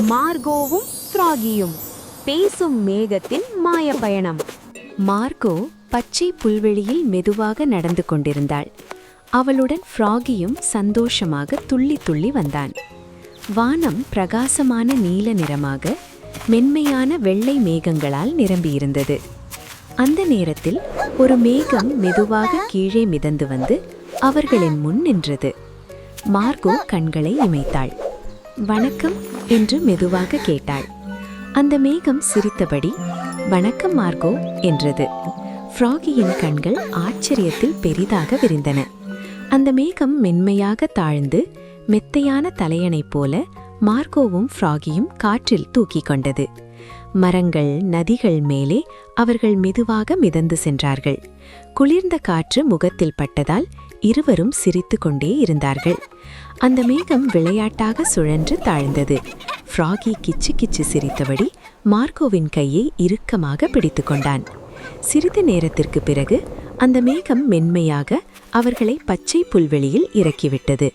மார்கோவும் ஃப்ராகியும் பேசும் மேகத்தின் மாய பயணம். மார்கோ பச்சை புல்வெளியில் மெதுவாக நடந்து கொண்டிருந்தாள். அவளுடன் ஃப்ராகியும் சந்தோஷமாக துள்ளி துள்ளி வந்தான். வானம் பிரகாசமான நீல நிறமாக மென்மையான வெள்ளை மேகங்களால் நிரம்பியிருந்தது. அந்த நேரத்தில் ஒரு மேகம் மெதுவாக கீழே மிதந்து வந்து அவர்களின் முன் நின்றது. மார்கோ கண்களை இமைத்தாள். வணக்கம் என்று மெதுவாக கேட்டாள். அந்த மேகம் சிரித்தபடி வணக்கம் மார்கோ என்றது. ஃப்ராகியின் கண்கள் ஆச்சரியத்தில் பெரிதாக விரிந்தன. அந்த மேகம் மென்மையாக தாழ்ந்து மெத்தையான தலையணை போல மார்கோவும் ஃப்ராகியும் காற்றில் தூக்கிக் கொண்டது. மரங்கள், நதிகள் மேலே அவர்கள் மெதுவாக மிதந்து சென்றார்கள். குளிர்ந்த காற்று முகத்தில் பட்டதால் இருவரும் சிரித்து கொண்டே இருந்தார்கள். அந்த மேகம் விளையாட்டாக சுழன்று தாழ்ந்தது. ஃப்ராகி கிச்சு கிச்சு சிரித்தபடி மார்கோவின் கையை இறுக்கமாக பிடித்து கொண்டான். சிறிது நேரத்திற்கு பிறகு அந்த மேகம் மென்மையாக அவர்களை பச்சை புல்வெளியில் இறக்கிவிட்டது.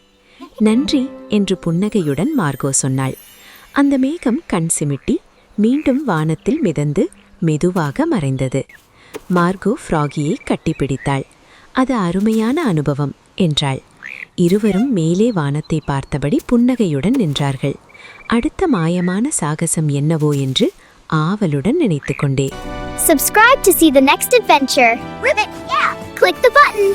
நன்றி என்று புன்னகையுடன் மார்கோ சொன்னாள். அந்த மேகம் கண் சிமிட்டி மீண்டும் வானத்தில் மிதந்து மெதுவாக மறைந்தது. மார்கோ ஃப்ராகியை கட்டிப்பிடித்தாள். அது அருமையான அனுபவம் என்றாள். இருவரும் மேலே வானத்தை பார்த்தபடி புன்னகையுடன் நின்றார்கள். அடுத்த மாயமான சாகசம் என்னவோ என்று ஆவலுடன் நினைத்துக்கொண்டே. Subscribe to see the next adventure. Ribbit, yeah. Click the button.